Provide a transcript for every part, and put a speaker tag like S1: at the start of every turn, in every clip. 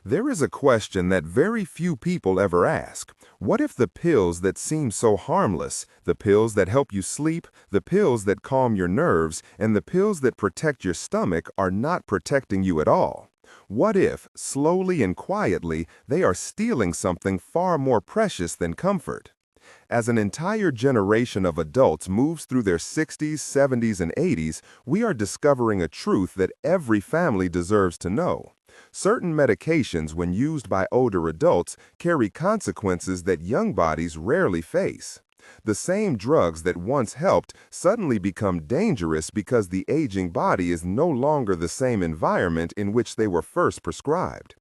S1: There is a question that very few people ever ask. What if the pills that seem so harmless, the pills that help you sleep, the pills that calm your nerves, and the pills that protect your stomach are not protecting you at all? What if, slowly and quietly, they are stealing something far more precious than comfort? As an entire generation of adults moves through their 60s, 70s, and 80s, we are discovering a truth that every family deserves to know. Certain medications, when used by older adults, carry consequences that young bodies rarely face. The same drugs that once helped suddenly become dangerous because the aging body is no longer the same environment in which they were first prescribed.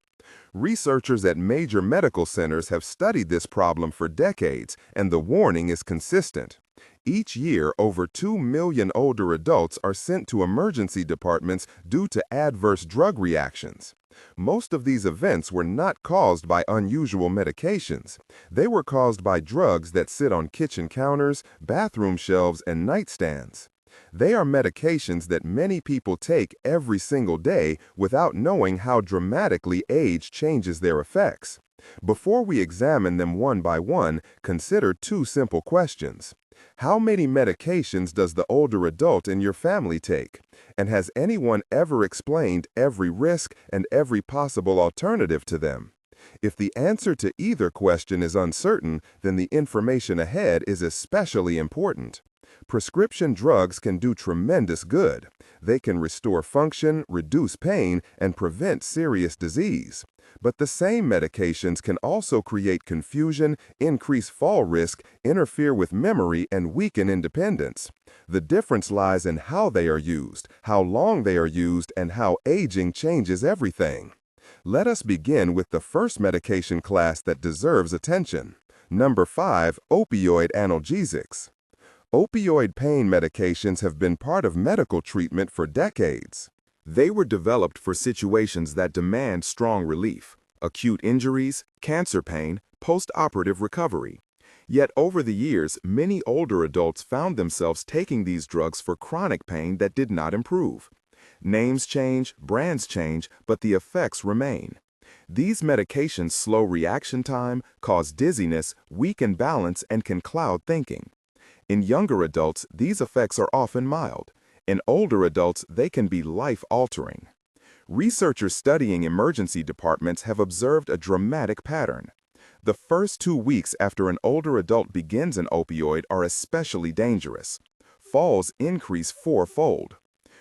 S1: Researchers at major medical centers have studied this problem for decades, and the warning is consistent. Each year, over 2 million older adults are sent to emergency departments due to adverse drug reactions. Most of these events were not caused by unusual medications. They were caused by drugs that sit on kitchen counters, bathroom shelves, and nightstands. They are medications that many people take every single day without knowing how dramatically age changes their effects. Before we examine them one by one, consider two simple questions. How many medications does the older adult in your family take? And has anyone ever explained every risk and every possible alternative to them? If the answer to either question is uncertain, then the information ahead is especially important. Prescription drugs can do tremendous good. They can restore function, reduce pain, and prevent serious disease. But the same medications can also create confusion, increase fall risk, interfere with memory, and weaken independence. The difference lies in how they are used, how long they are used, and how aging changes everything. Let us begin with the first medication class that deserves attention. Number 5, opioid analgesics. Opioid pain medications have been part of medical treatment for decades. They were developed for situations that demand strong relief, acute injuries, cancer pain, post-operative recovery. Yet over the years, many older adults found themselves taking these drugs for chronic pain that did not improve. Names change, brands change, but the effects remain. These medications slow reaction time, cause dizziness, weaken balance, and can cloud thinking. In younger adults, these effects are often mild. In older adults, they can be life-altering. Researchers studying emergency departments have observed a dramatic pattern. The first 2 weeks after an older adult begins an opioid are especially dangerous. Falls increase 4-fold.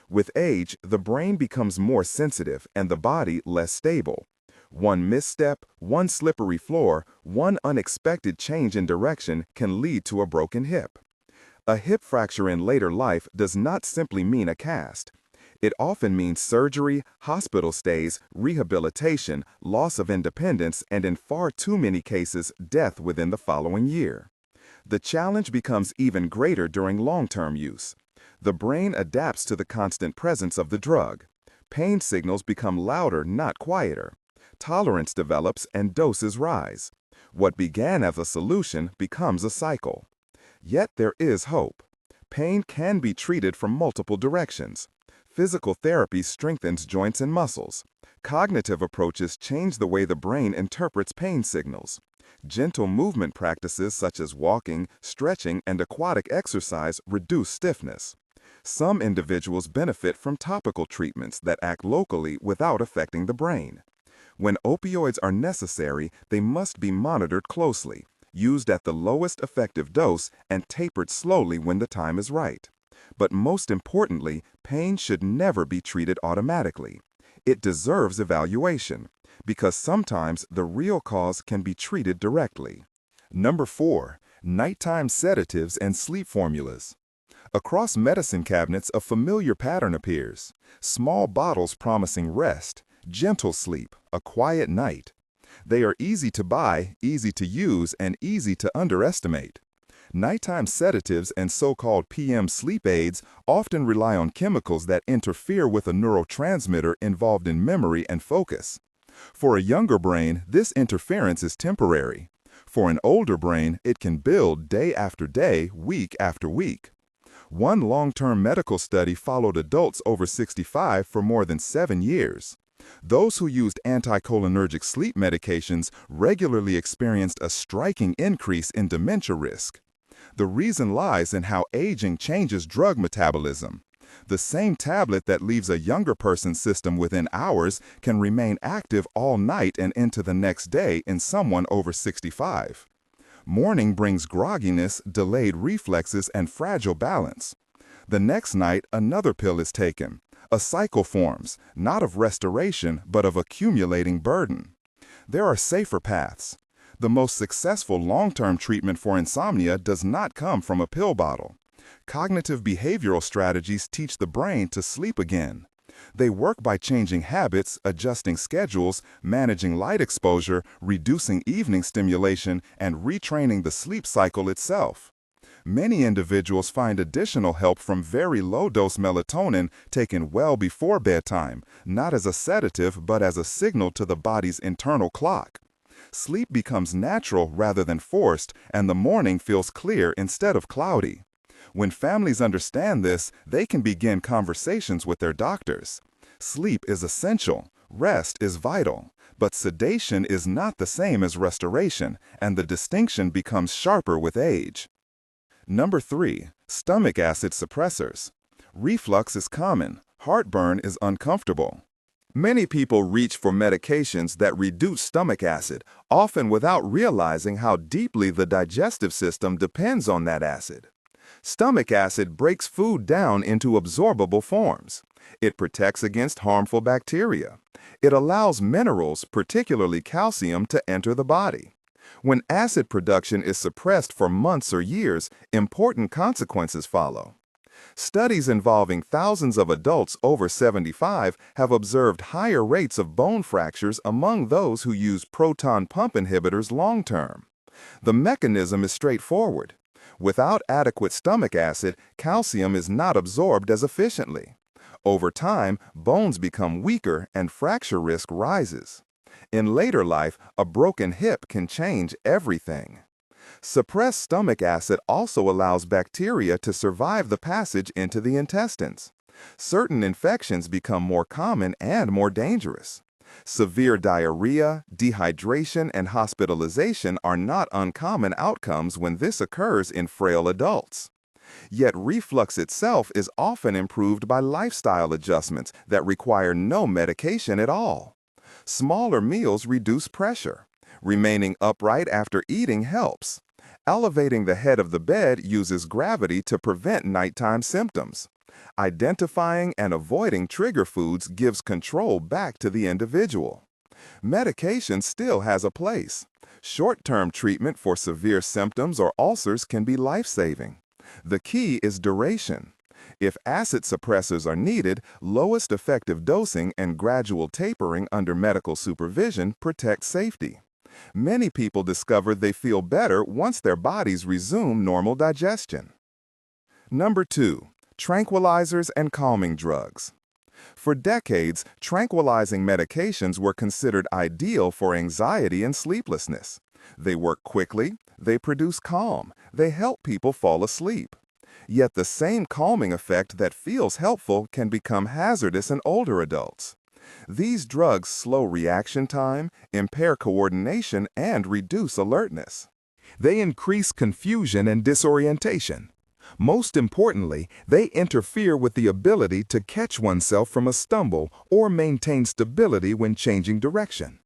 S1: With age, the brain becomes more sensitive and the body less stable. One misstep, one slippery floor, one unexpected change in direction can lead to a broken hip. A hip fracture in later life does not simply mean a cast. It often means surgery, hospital stays, rehabilitation, loss of independence, and in far too many cases, death within the following year. The challenge becomes even greater during long-term use. The brain adapts to the constant presence of the drug. Pain signals become louder, not quieter. Tolerance develops and doses rise. What began as a solution becomes a cycle. Yet there is hope. Pain can be treated from multiple directions. Physical therapy strengthens joints and muscles. Cognitive approaches change the way the brain interprets pain signals. Gentle movement practices such as walking, stretching, and aquatic exercise reduce stiffness. Some individuals benefit from topical treatments that act locally without affecting the brain. When opioids are necessary, they must be monitored closely, used at the lowest effective dose, and tapered slowly when the time is right. But most importantly, pain should never be treated automatically. It deserves evaluation, because sometimes the real cause can be treated directly. Number 4, nighttime sedatives and sleep formulas. Across medicine cabinets, a familiar pattern appears. Small bottles promising rest, gentle sleep, a quiet night. They are easy to buy, easy to use, and easy to underestimate. Nighttime sedatives and so-called PM sleep aids often rely on chemicals that interfere with a neurotransmitter involved in memory and focus. For a younger brain, this interference is temporary. For an older brain, it can build day after day, week after week. One long-term medical study followed adults over 65 for more than 7 years. Those who used anticholinergic sleep medications regularly experienced a striking increase in dementia risk. The reason lies in how aging changes drug metabolism. The same tablet that leaves a younger person's system within hours can remain active all night and into the next day in someone over 65. Morning brings grogginess, delayed reflexes, and fragile balance. The next night, another pill is taken. A cycle forms, not of restoration, but of accumulating burden. There are safer paths. The most successful long-term treatment for insomnia does not come from a pill bottle. Cognitive behavioral strategies teach the brain to sleep again. They work by changing habits, adjusting schedules, managing light exposure, reducing evening stimulation, and retraining the sleep cycle itself. Many individuals find additional help from very low-dose melatonin taken well before bedtime, not as a sedative but as a signal to the body's internal clock. Sleep becomes natural rather than forced, and the morning feels clear instead of cloudy. When families understand this, they can begin conversations with their doctors. Sleep is essential, rest is vital, but sedation is not the same as restoration, and the distinction becomes sharper with age. Number 3. Stomach acid suppressors. Reflux is common. Heartburn is uncomfortable. Many people reach for medications that reduce stomach acid, often without realizing how deeply the digestive system depends on that acid. Stomach acid breaks food down into absorbable forms. It protects against harmful bacteria. It allows minerals, particularly calcium, to enter the body. When acid production is suppressed for months or years, important consequences follow. Studies involving thousands of adults over 75 have observed higher rates of bone fractures among those who use proton pump inhibitors long-term. The mechanism is straightforward. Without adequate stomach acid, calcium is not absorbed as efficiently. Over time, bones become weaker and fracture risk rises. In later life, a broken hip can change everything. Suppressed stomach acid also allows bacteria to survive the passage into the intestines. Certain infections become more common and more dangerous. Severe diarrhea, dehydration, and hospitalization are not uncommon outcomes when this occurs in frail adults. Yet reflux itself is often improved by lifestyle adjustments that require no medication at all. Smaller meals reduce pressure. Remaining upright after eating helps. Elevating the head of the bed uses gravity to prevent nighttime symptoms. Identifying and avoiding trigger foods gives control back to the individual. Medication still has a place. Short-term treatment for severe symptoms or ulcers can be life-saving. The key is duration. If acid suppressors are needed, lowest effective dosing and gradual tapering under medical supervision protect safety. Many people discover they feel better once their bodies resume normal digestion. Number 2. Tranquilizers and calming drugs. For decades, tranquilizing medications were considered ideal for anxiety and sleeplessness. They work quickly, they produce calm, they help people fall asleep. Yet the same calming effect that feels helpful can become hazardous in older adults. These drugs slow reaction time, impair coordination, and reduce alertness. They increase confusion and disorientation. Most importantly, they interfere with the ability to catch oneself from a stumble or maintain stability when changing direction.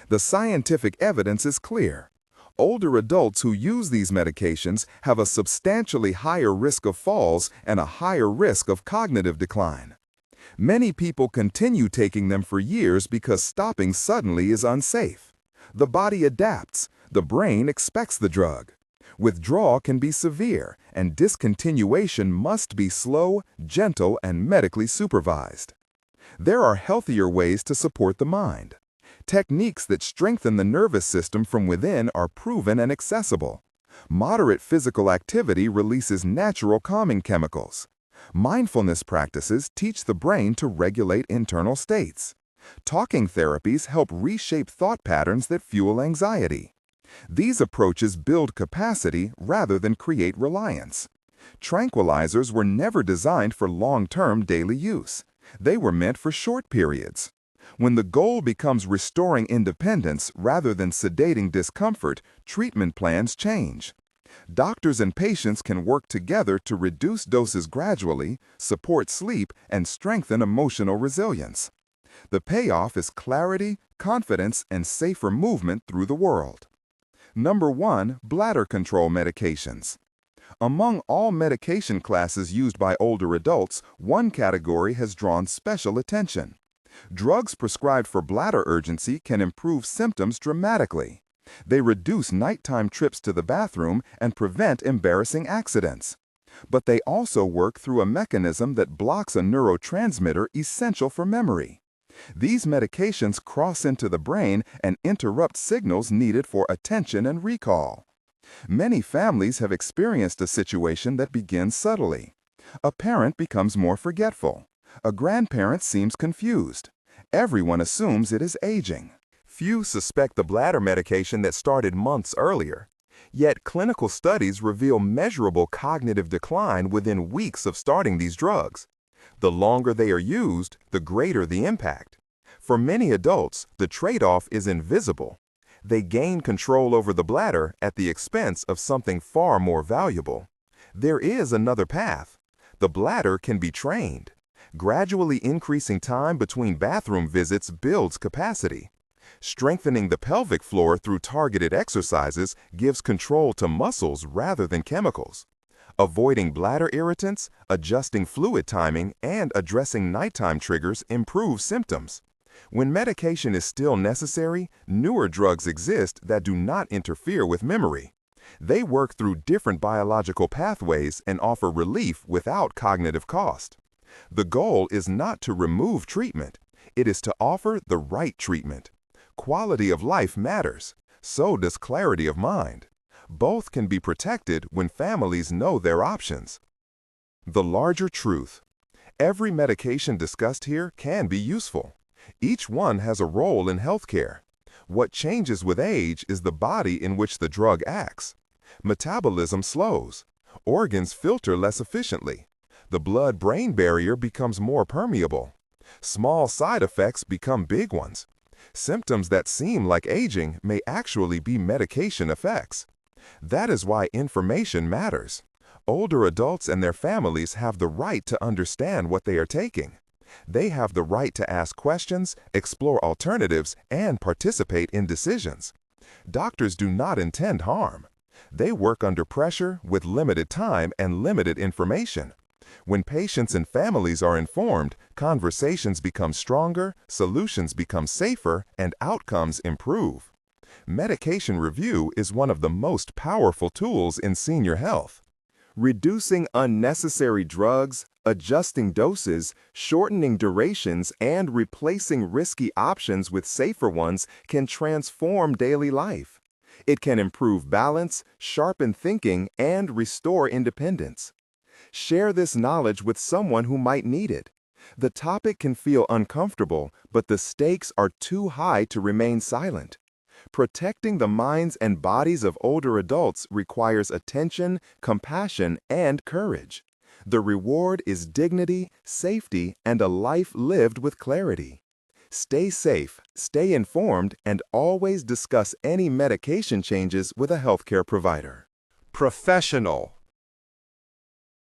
S1: The scientific evidence is clear. Older adults who use these medications have a substantially higher risk of falls and a higher risk of cognitive decline. Many people continue taking them for years because stopping suddenly is unsafe. The body adapts. The brain expects the drug. Withdrawal can be severe, and discontinuation must be slow, gentle, and medically supervised. There are healthier ways to support the mind. Techniques that strengthen the nervous system from within are proven and accessible. Moderate physical activity releases natural calming chemicals. Mindfulness practices teach the brain to regulate internal states. Talking therapies help reshape thought patterns that fuel anxiety. These approaches build capacity rather than create reliance. Tranquilizers were never designed for long-term daily use. They were meant for short periods. When the goal becomes restoring independence rather than sedating discomfort, treatment plans change. Doctors and patients can work together to reduce doses gradually, support sleep, and strengthen emotional resilience. The payoff is clarity, confidence, and safer movement through the world. Number 1. Bladder control medications. Among all medication classes used by older adults, one category has drawn special attention. Drugs prescribed for bladder urgency can improve symptoms dramatically. They reduce nighttime trips to the bathroom and prevent embarrassing accidents. But they also work through a mechanism that blocks a neurotransmitter essential for memory. These medications cross into the brain and interrupt signals needed for attention and recall. Many families have experienced a situation that begins subtly. A parent becomes more forgetful. A grandparent seems confused. Everyone assumes it is aging. Few suspect the bladder medication that started months earlier. Yet clinical studies reveal measurable cognitive decline within weeks of starting these drugs. The longer they are used, the greater the impact. For many adults, the trade-off is invisible. They gain control over the bladder at the expense of something far more valuable. There is another path. The bladder can be trained. Gradually increasing time between bathroom visits builds capacity. Strengthening the pelvic floor through targeted exercises gives control to muscles rather than chemicals. Avoiding bladder irritants, adjusting fluid timing, and addressing nighttime triggers improves symptoms. When medication is still necessary, newer drugs exist that do not interfere with memory. They work through different biological pathways and offer relief without cognitive cost. The goal is not to remove treatment. It is to offer the right treatment. Quality of life matters. So does clarity of mind. Both can be protected when families know their options. The larger truth. Every medication discussed here can be useful. Each one has a role in healthcare. What changes with age is the body in which the drug acts. Metabolism slows. Organs filter less efficiently. The blood-brain barrier becomes more permeable. Small side effects become big ones. Symptoms that seem like aging may actually be medication effects. That is why information matters. Older adults and their families have the right to understand what they are taking. They have the right to ask questions, explore alternatives, and participate in decisions. Doctors do not intend harm. They work under pressure with limited time and limited information. When patients and families are informed, conversations become stronger, solutions become safer, and outcomes improve. Medication review is one of the most powerful tools in senior health. Reducing unnecessary drugs, adjusting doses, shortening durations, and replacing risky options with safer ones can transform daily life. It can improve balance, sharpen thinking, and restore independence. Share this knowledge with someone who might need it. The topic can feel uncomfortable, but the stakes are too high to remain silent. Protecting the minds and bodies of older adults requires attention, compassion, and courage. The reward is dignity, safety, and a life lived with clarity. Stay safe, stay informed, and always discuss any medication changes with a healthcare provider. Professional.